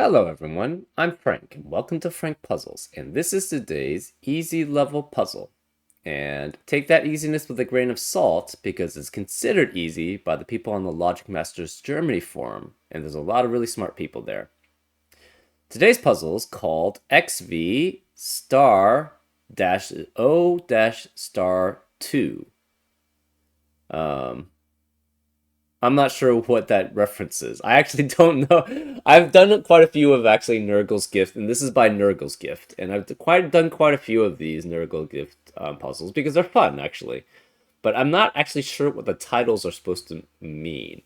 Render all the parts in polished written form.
Hello everyone, I'm Frank, and welcome to Frank Puzzles, and this is today's easy level puzzle. And take that easiness with a grain of salt, because it's considered easy by the people on the Logic Masters Germany forum, and there's a lot of really smart people there. Today's puzzle is called XV star dash O dash star 2. I'm not sure what that reference is. I actually don't know. I've done quite a few of actually Nurgle's Gift, and this is by Nurgle's Gift, and I've done quite a few of these Nurgle Gift puzzles because they're fun actually. But I'm not actually sure what the titles are supposed to mean.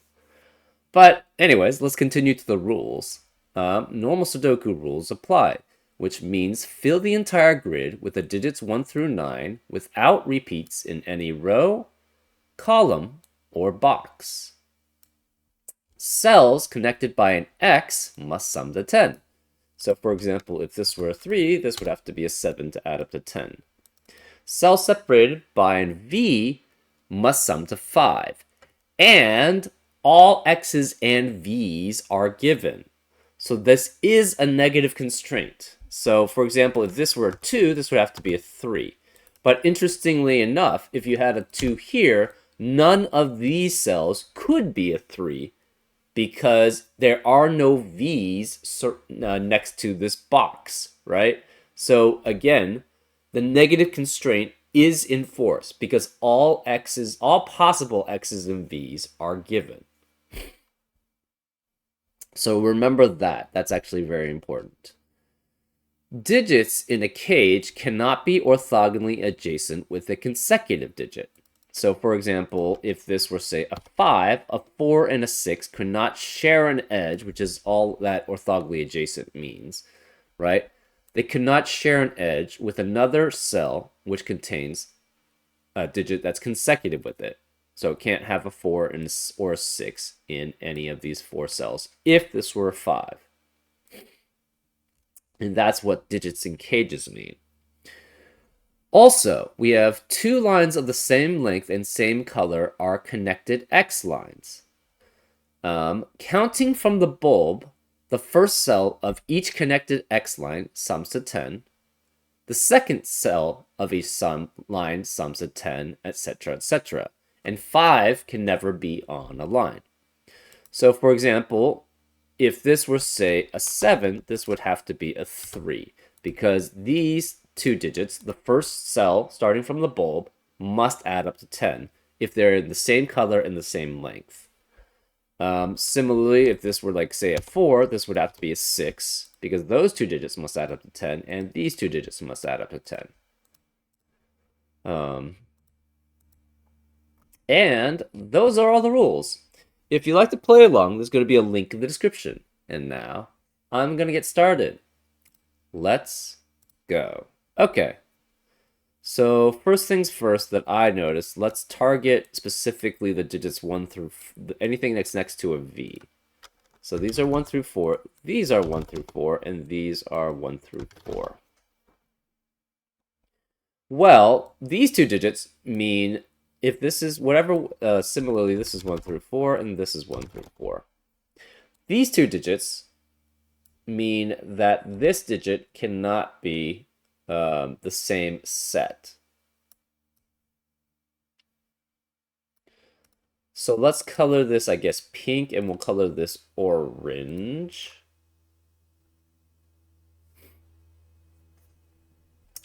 But anyways, let's continue to the rules. Normal Sudoku rules apply, which means fill the entire grid with the digits 1 through 9 without repeats in any row, column, or box. Cells connected by an X must sum to 10. So for example, if this were a 3, this would have to be a 7 to add up to 10. Cells separated by an V must sum to 5. And all X's and V's are given. So this is a negative constraint. So for example, if this were a 2, this would have to be a 3. But interestingly enough, if you had a 2 here, none of these cells could be a 3 because there are no V's next to this box, right? So again, the negative constraint is in force because all possible X's and V's are given. So remember that. That's actually very important. Digits in a cage cannot be orthogonally adjacent with a consecutive digit. So for example, if this were, say, a 5, a 4 and a 6 could not share an edge, which is all that orthogonally adjacent means, right? They could not share an edge with another cell which contains a digit that's consecutive with it. So it can't have a 4 or a 6 in any of these 4 cells if this were a 5. And that's what digits in cages mean. Also, we have 2 lines of the same length and same color are connected X lines. Counting from the bulb, the first cell of each connected X line sums to 10. The second cell of each line sums to 10, etc., etc. And 5 can never be on a line. So, for example, if this were, say, a 7, this would have to be a 3, because these 2 digits, the first cell starting from the bulb, must add up to 10 if they're in the same color and the same length. Similarly, if this were, like, say, a 4, this would have to be a 6, because those 2 digits must add up to 10, and these 2 digits must add up to 10. And those are all the rules. If you'd like to play along, there's going to be a link in the description. And now, I'm going to get started. Let's go. Okay. So first things first that I noticed, let's target specifically the digits 1 through anything that's next to a V. So these are 1 through 4, these are 1 through 4, and these are 1 through 4. Well, these 2 digits mean if this is whatever, similarly, this is 1 through 4, and this is 1 through 4. These 2 digits mean that this digit cannot be the same set. So let's color this, I guess, pink, and we'll color this orange.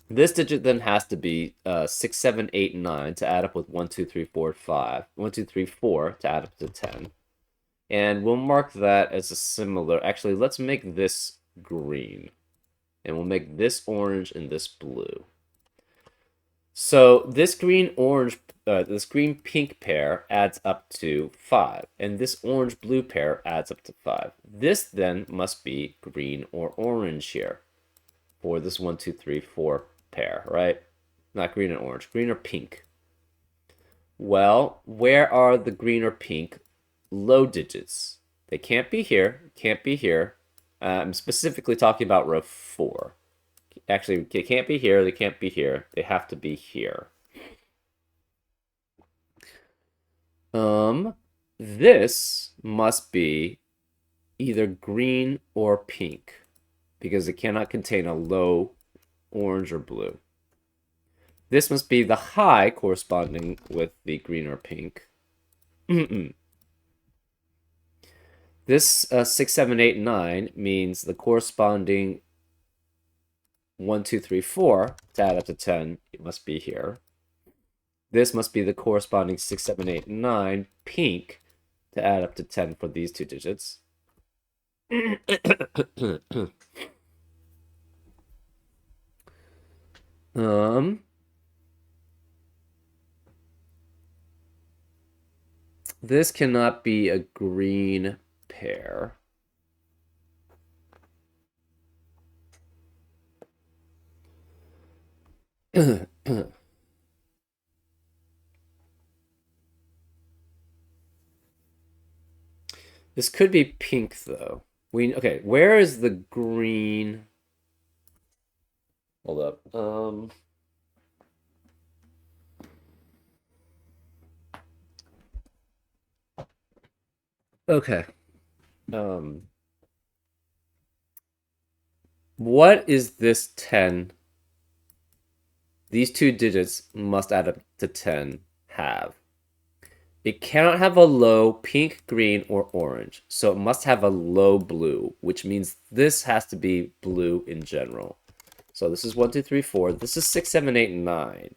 This digit then has to be 6, 7, 8, 9 to add up with 1, 2, 3, 4, 5. 1, 2, 3, 4 to add up to 10. And we'll mark that as a similar. Actually, let's make this green. And we'll make this orange and this blue. So this this green pink pair adds up to 5, and this orange blue pair adds up to 5. This then must be green or orange here for this 1, 2, 3, 4 pair, right? Not green and orange, green or pink. Well, where are the green or pink low digits? They can't be here, can't be here. I'm specifically talking about row 4. Actually, they can't be here, they can't be here. They have to be here. This must be either green or pink because it cannot contain a low orange or blue. This must be the high corresponding with the green or pink. This 6, 7, 8, 9 means the corresponding 1, 2, 3, 4 to add up to 10, it must be here. This must be the corresponding 6, 7, 8, 9 pink to add up to 10 for these two digits. This cannot be a green pair. This could be pink though. Okay, where is the green? Hold up. Okay. What is this 10? These two digits must add up to 10 have. It cannot have a low pink, green, or orange, so it must have a low blue, which means this has to be blue in general. So this is 1, 2, 3, 4. This is 6, 7, 8, 9.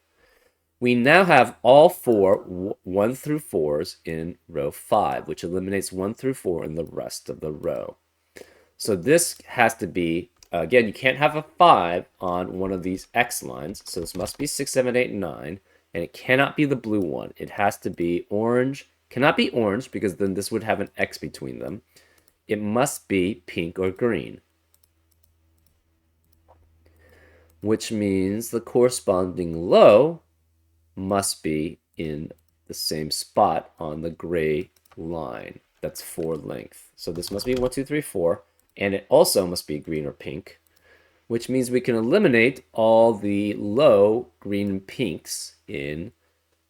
We now have all four 1 through 4s in row 5, which eliminates 1 through 4 in the rest of the row. So this has to be, again, you can't have a 5 on one of these X lines, so this must be 6, 7, 8, 9, and it cannot be the blue one. It has to be orange. Cannot be orange because then this would have an X between them. It must be pink or green, which means the corresponding low must be in the same spot on the gray line. That's 4 length. So this must be 1, 2, 3, 4, and it also must be green or pink, which means we can eliminate all the low green and pinks in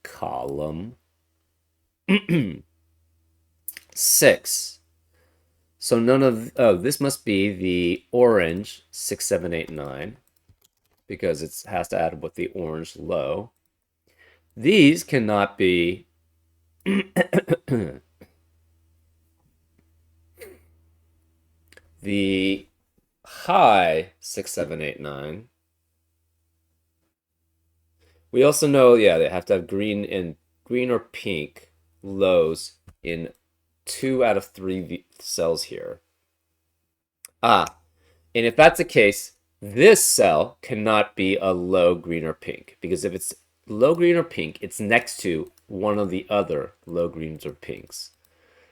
column 6. So none of, this must be the orange 6, 7, 8, 9, because it has to add up with the orange low. These cannot be the high 6, 7, 8, 9. We also know, yeah, they have to have green or pink lows in 2 out of 3 cells here. And if that's the case, this cell cannot be a low green or pink, because if it's low green or pink, it's next to one of the other low greens or pinks.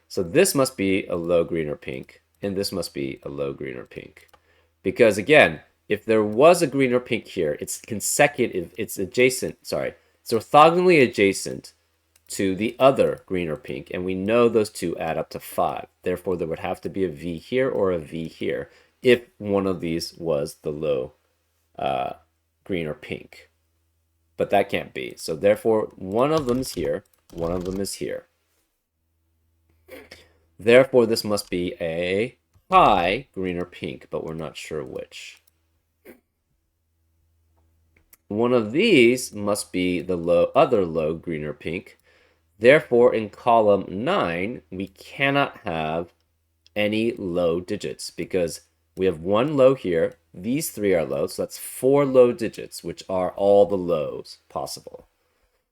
So this must be a low green or pink, and this must be a low green or pink. Because again, if there was a green or pink here, it's consecutive, it's adjacent, sorry, it's orthogonally adjacent to the other green or pink, and we know those two add up to 5. Therefore, there would have to be a V here or a V here if one of these was the low green or pink. But that can't be. So therefore, one of them is here, one of them is here. Therefore, this must be a high green or pink, but we're not sure which. One of these must be the other low green or pink. Therefore, in column 9, we cannot have any low digits because we have one low here. These 3 are low, so that's 4 low digits, which are all the lows possible.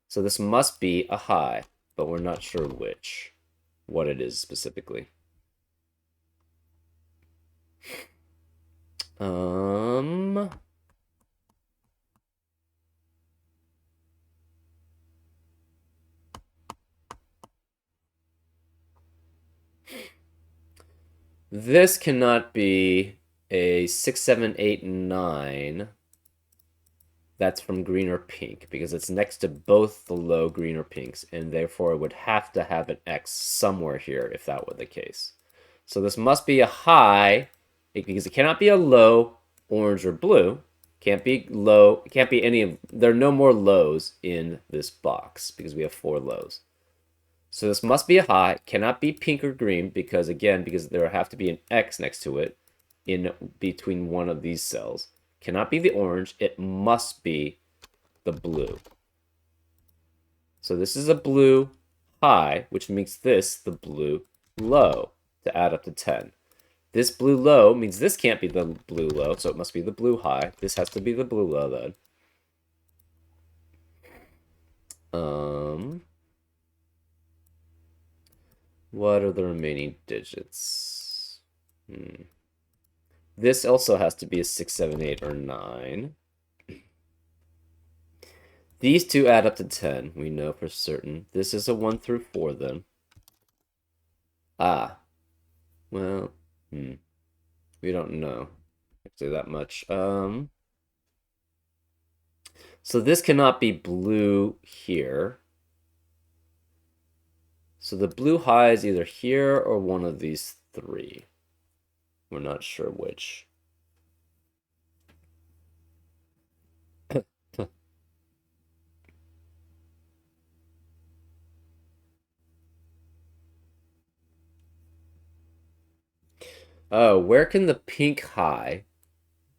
So this must be a high, but we're not sure what it is specifically. This cannot be a 6, 7, 8, 9. That's from green or pink because it's next to both the low green or pinks, and therefore it would have to have an X somewhere here if that were the case. So this must be a high because it cannot be a low orange or blue. Can't be low. It can't be any of. There are no more lows in this box because we have 4 lows. So this must be a high, cannot be pink or green because, again, because there have to be an X next to it in between one of these cells. Cannot be the orange, it must be the blue. So this is a blue high, which makes this the blue low to add up to 10. This blue low means this can't be the blue low, so it must be the blue high. This has to be the blue low then. What are the remaining digits? This also has to be a 6, 7, 8, or 9. These two add up to 10, we know for certain. This is a 1 through 4 then. Ah. Well, we don't know actually that much. So this cannot be blue here. So the blue high is either here or one of these three. We're not sure which. Oh, where can the pink high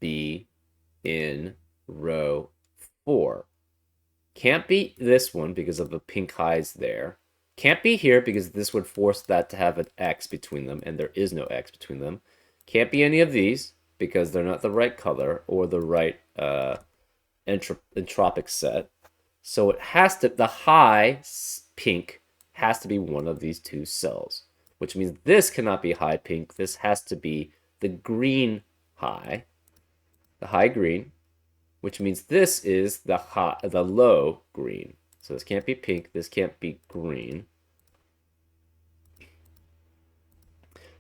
be in row 4? Can't be this one because of the pink highs there. Can't be here because this would force that to have an X between them, and there is no X between them. Can't be any of these because they're not the right color or the right entropic set. So it has to, the high pink has to be one of these two cells, which means this cannot be high pink. This has to be the green high, the high green, which means this is the low green. So this can't be pink, this can't be green.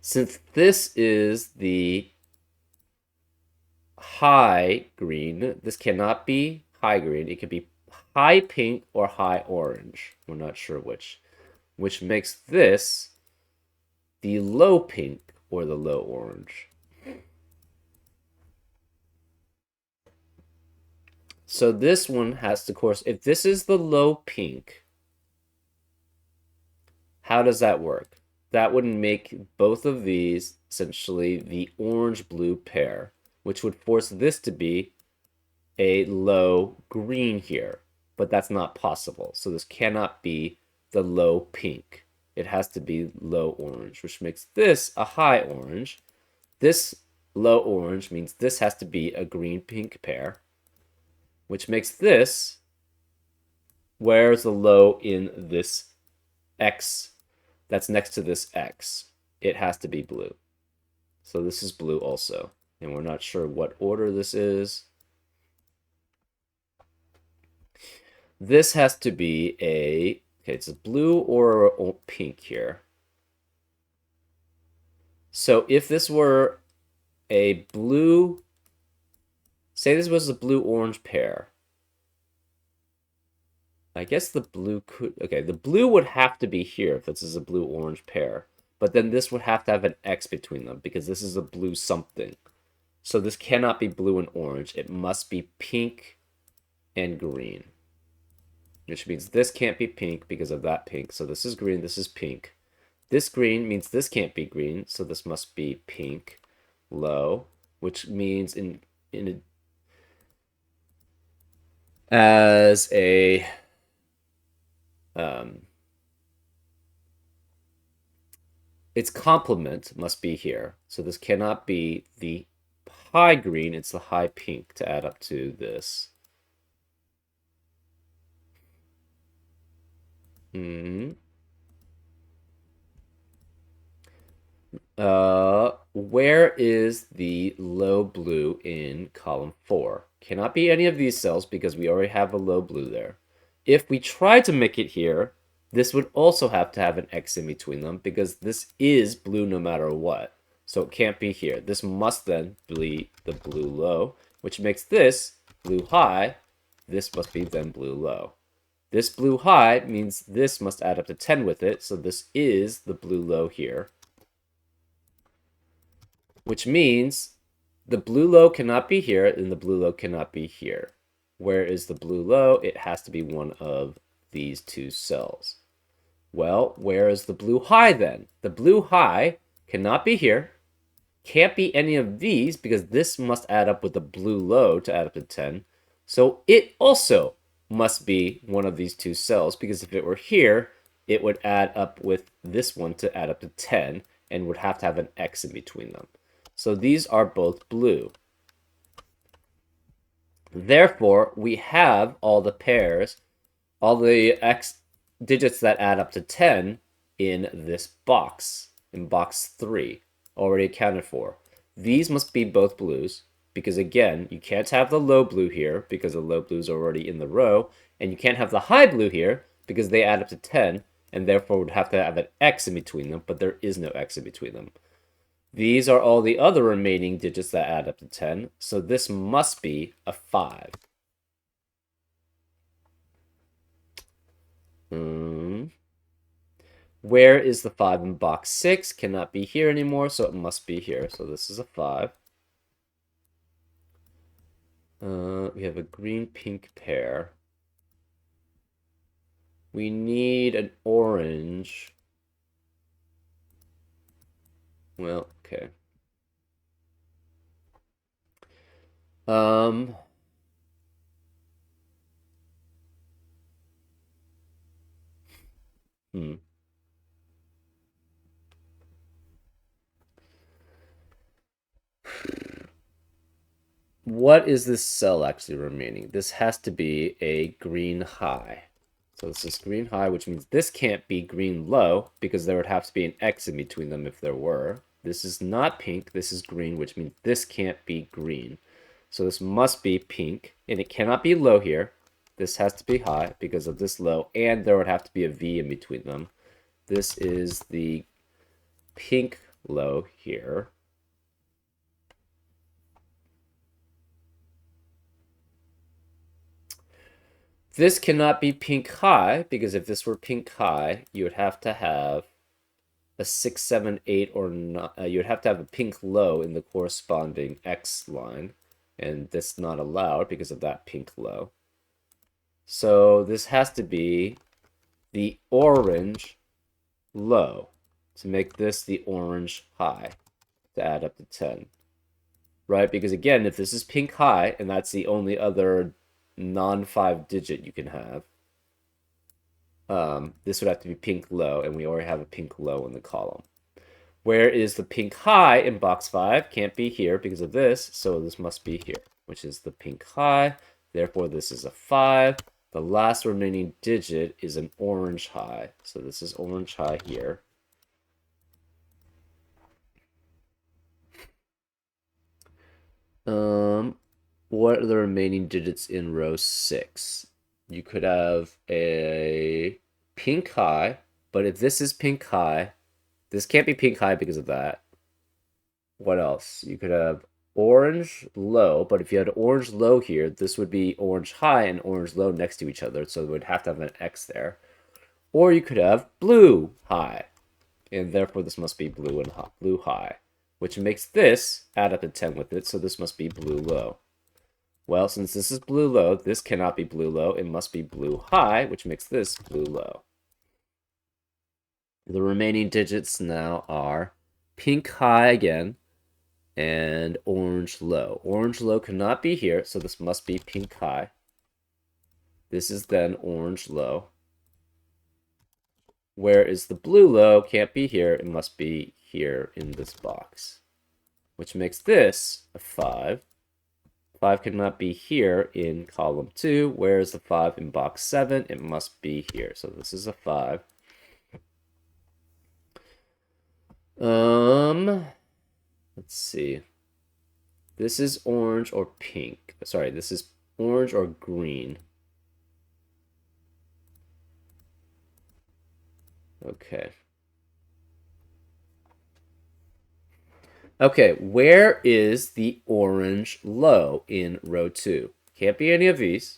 Since this is the high green, this cannot be high green. It could be high pink or high orange. We're not sure which makes this the low pink or the low orange. So this one has to course, if this is the low pink, how does that work? That would make both of these essentially the orange-blue pair, which would force this to be a low green here, but that's not possible. So this cannot be the low pink. It has to be low orange, which makes this a high orange. This low orange means this has to be a green-pink pair, which makes this, where's the low in this X that's next to this X? It has to be blue. So this is blue also, and we're not sure what order this is. This has to be okay, it's a blue or a pink here. So if this were a blue, say this was a blue-orange pair. I guess the blue could, okay, the blue would have to be here if this is a blue-orange pair. But then this would have to have an X between them because this is a blue something. So this cannot be blue and orange. It must be pink and green. Which means this can't be pink because of that pink. So this is green, this is pink. This green means this can't be green, so this must be pink, low, which means as a its complement must be here. So this cannot be the high green, it's the high pink to add up to this. Where is the low blue in column 4? Cannot be any of these cells because we already have a low blue there. If we try to make it here, this would also have to have an X in between them because this is blue no matter what. So it can't be here. This must then be the blue low, which makes this blue high. This must be then blue low. This blue high means this must add up to 10 with it, so this is the blue low here. Which means the blue low cannot be here, and the blue low cannot be here. Where is the blue low? It has to be one of these two cells. Well, where is the blue high then? The blue high cannot be here. Can't be any of these because this must add up with the blue low to add up to 10. So it also must be one of these two cells because if it were here, it would add up with this one to add up to 10 and would have to have an X in between them. So these are both blue. Therefore, we have all the pairs, all the X digits that add up to 10 in this box, in box 3, already accounted for. These must be both blues, because again, you can't have the low blue here, because the low blue is already in the row, and you can't have the high blue here, because they add up to 10, and therefore would have to have an X in between them, but there is no X in between them. These are all the other remaining digits that add up to 10, so this must be a 5. Where is the 5 in box 6? Cannot be here anymore, so it must be here. So this is a 5. We have a green-pink pair. We need an orange. Well, okay. What is this cell actually remaining? This has to be a green high. So this is green high, which means this can't be green low because there would have to be an X in between them if there were. This is not pink, this is green, which means this can't be green. So this must be pink, and it cannot be low here. This has to be high because of this low, and there would have to be a V in between them. This is the pink low here. This cannot be pink high, because if this were pink high, you would have to have a 6, 7, 8, or not, you would have to have a pink low in the corresponding X line, and that's not allowed because of that pink low. So this has to be the orange low to make this the orange high to add up to 10. Right? Because again, if this is pink high, and that's the only other non-5 digit you can have, this would have to be pink low, and we already have a pink low in the column. Where is the pink high in box 5? Can't be here because of this, so this must be here, which is the pink high. Therefore, this is a 5. The last remaining digit is an orange high, so this is orange high here. What are the remaining digits in row 6? You could have a pink high, but if this is pink high, this can't be pink high because of that. What else? You could have orange low, but if you had orange low here, this would be orange high and orange low next to each other, so it would have to have an X there. Or you could have blue high, and therefore this must be blue and blue high, which makes this add up to 10 with it, so this must be blue low. Well, since this is blue low, this cannot be blue low. It must be blue high, which makes this blue low. The remaining digits now are pink high again and orange low. Orange low cannot be here, so this must be pink high. This is then orange low. Where is the blue low? Can't be here. It must be here in this box, which makes this a 5. 5 cannot be here in column 2. Where is the 5 in box 7? It must be here. So this is a 5. Let's see. This is orange or pink. Sorry, this is orange or green. Okay. Okay, where is the orange low in row 2? Can't be any of these.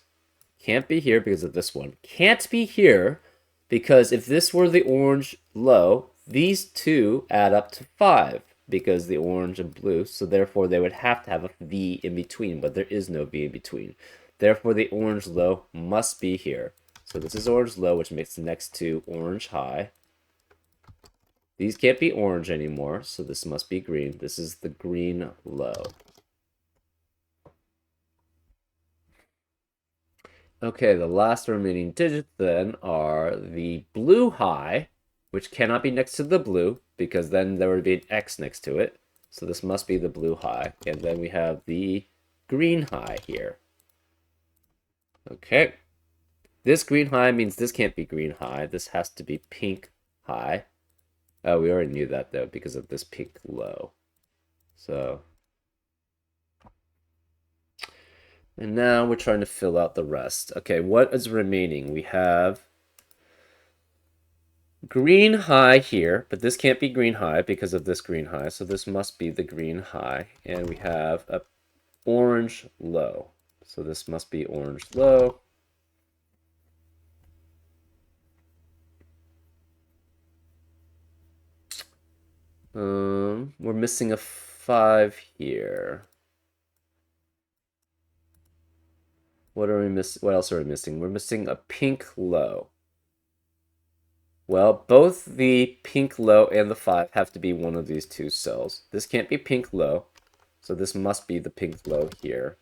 Can't be here because of this one. Can't be here because if this were the orange low, these two add up to 5 because the orange and blue, so therefore they would have to have a V in between, but there is no V in between. Therefore, the orange low must be here. So this is orange low, which makes the next two orange high. These can't be orange anymore, so this must be green. This is the green low. Okay, the last remaining digits then are the blue high, which cannot be next to the blue, because then there would be an X next to it. So this must be the blue high. And then we have the green high here. Okay. This green high means this can't be green high. This has to be pink high. Oh, we already knew that, though, because of this pink low. So... and now we're trying to fill out the rest. Okay, what is remaining? We have green high here, but this can't be green high because of this green high, so this must be the green high. And we have a orange low, so this must be orange low. We're missing a 5 here. What are we missing? What else are we missing? We're missing a pink low. Well, both the pink low and the 5 have to be one of these two cells. This can't be pink low, so this must be the pink low here.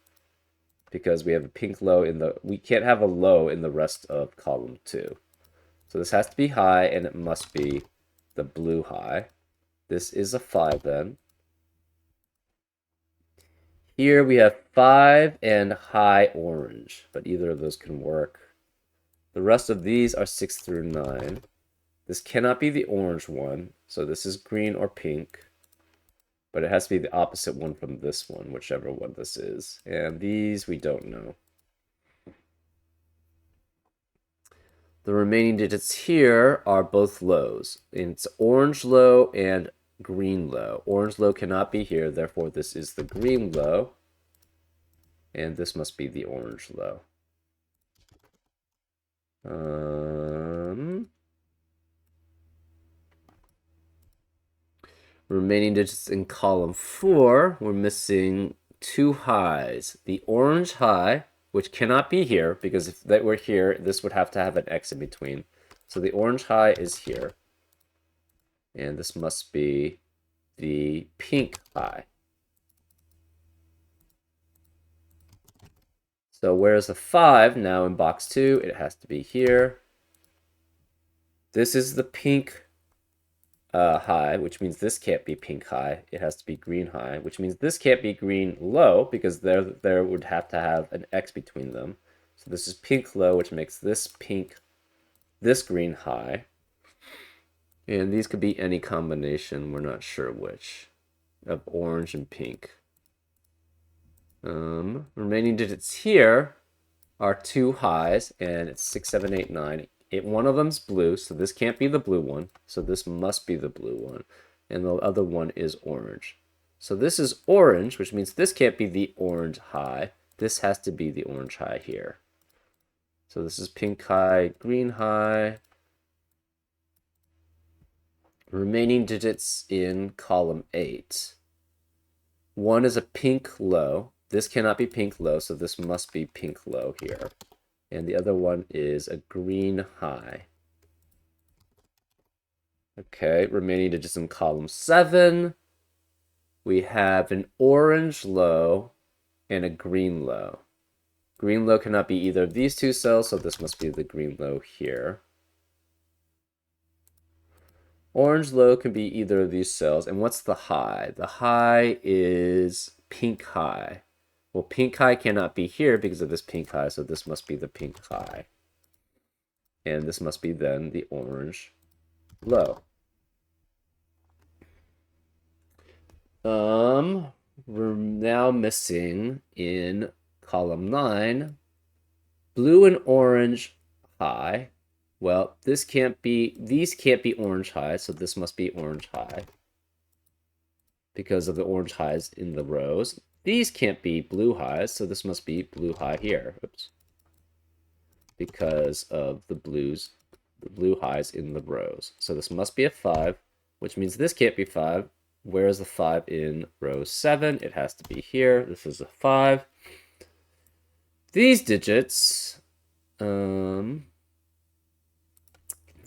Because we have a pink low in the... we can't have a low in the rest of column 2. So this has to be high, and it must be the blue high. This is a 5 then. Here we have 5 and high orange, but either of those can work. The rest of these are 6 through 9. This cannot be the orange one, so this is green or pink. But it has to be the opposite one from this one, whichever one this is. And these we don't know. The remaining digits here are both lows. It's orange low and green low. Orange low cannot be here, therefore this is the green low. And this must be the orange low. Remaining digits in column 4, we're missing 2 highs. The orange high, which cannot be here, because if that were here, this would have to have an X in between. So the orange high is here. And this must be the pink high. So where's the 5 now in box 2? It has to be here. This is the pink high, which means this can't be pink high. It has to be green high, which means this can't be green low, because there would have to have an X between them. So this is pink low, which makes this pink, this green high. And these could be any combination, we're not sure which, of orange and pink. Remaining digits here are 2 highs, and it's 6, 7, 8, 9. One of them's blue, so this can't be the blue one. So this must be the blue one. And the other one is orange. So this is orange, which means this can't be the orange high. This has to be the orange high here. So this is pink high, green high. Remaining digits in column 8. One is a pink low. This cannot be pink low, so this must be pink low here. And the other one is a green high. Okay, remaining digits in column 7. We have an orange low and a green low. Green low cannot be either of these two cells, so this must be the green low here. Orange low can be either of these cells. And what's the high? The high is pink high. Well, pink high cannot be here because of this pink high, so this must be the pink high. And this must be then the orange low. We're now missing in column 9, blue and orange high. Well, these can't be orange high, so this must be orange high because of the orange highs in the rows. These can't be blue highs, so this must be blue high here. Oops. Because of the blue highs in the rows. So this must be a 5, which means this can't be 5. Where is the 5 in row 7? It has to be here. This is a 5. These digits,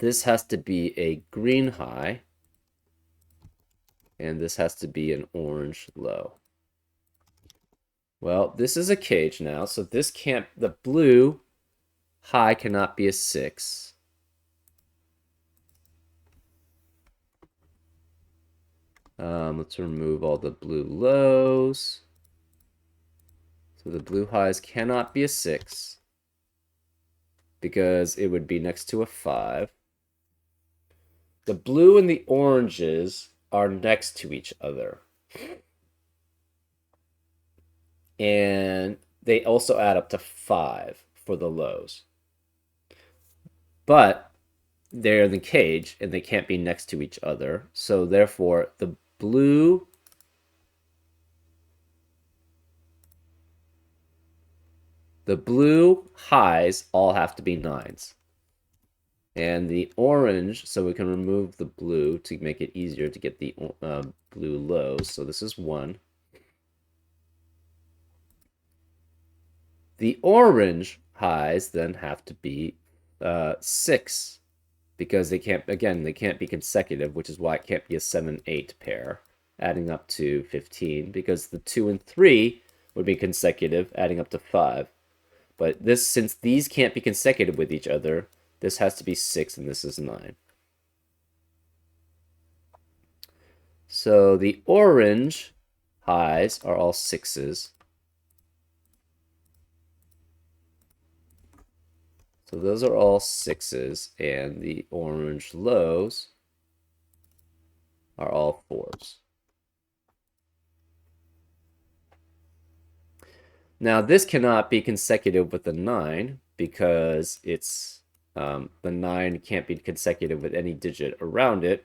this has to be a green high, and this has to be an orange low. Well, this is a cage now, so this can't, the blue high cannot be a 6. Let's remove all the blue lows. So the blue highs cannot be a 6 because it would be next to a 5. The blue and the oranges are next to each other. And they also add up to 5 for the lows. But they're in the cage and they can't be next to each other. So therefore, the blue highs all have to be 9s. And the orange, so we can remove the blue to make it easier to get the blue lows. So this is 1. The orange highs then have to be 6 because they can't be consecutive, which is why it can't be a 7-8 pair, adding up to 15, because the 2 and 3 would be consecutive, adding up to 5. But this, since these can't be consecutive with each other, this has to be 6 and this is 9. So the orange highs are all 6s. So those are all 6s, and the orange lows are all 4s. Now this cannot be consecutive with the 9 because it's the 9 can't be consecutive with any digit around it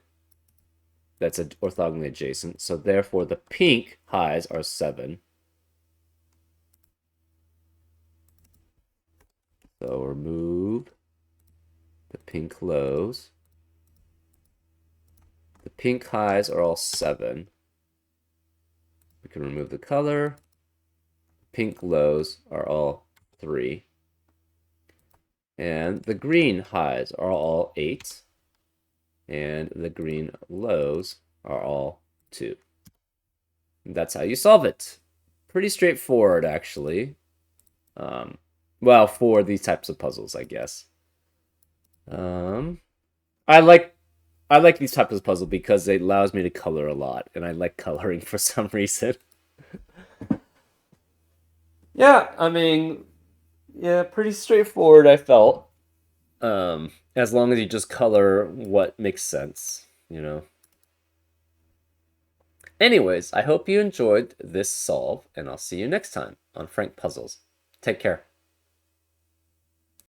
that's orthogonally adjacent. So therefore the pink highs are 7. So remove the pink lows. The pink highs are all 7. We can remove the color. Pink lows are all 3. And the green highs are all 8. And the green lows are all 2. And that's how you solve it. Pretty straightforward, actually. Well, for these types of puzzles, I guess. I like these types of puzzles because it allows me to color a lot, and I like coloring for some reason. Yeah, I mean, yeah, pretty straightforward, I felt. As long as you just color what makes sense, you know. Anyways, I hope you enjoyed this solve, and I'll see you next time on Frank Puzzles. Take care.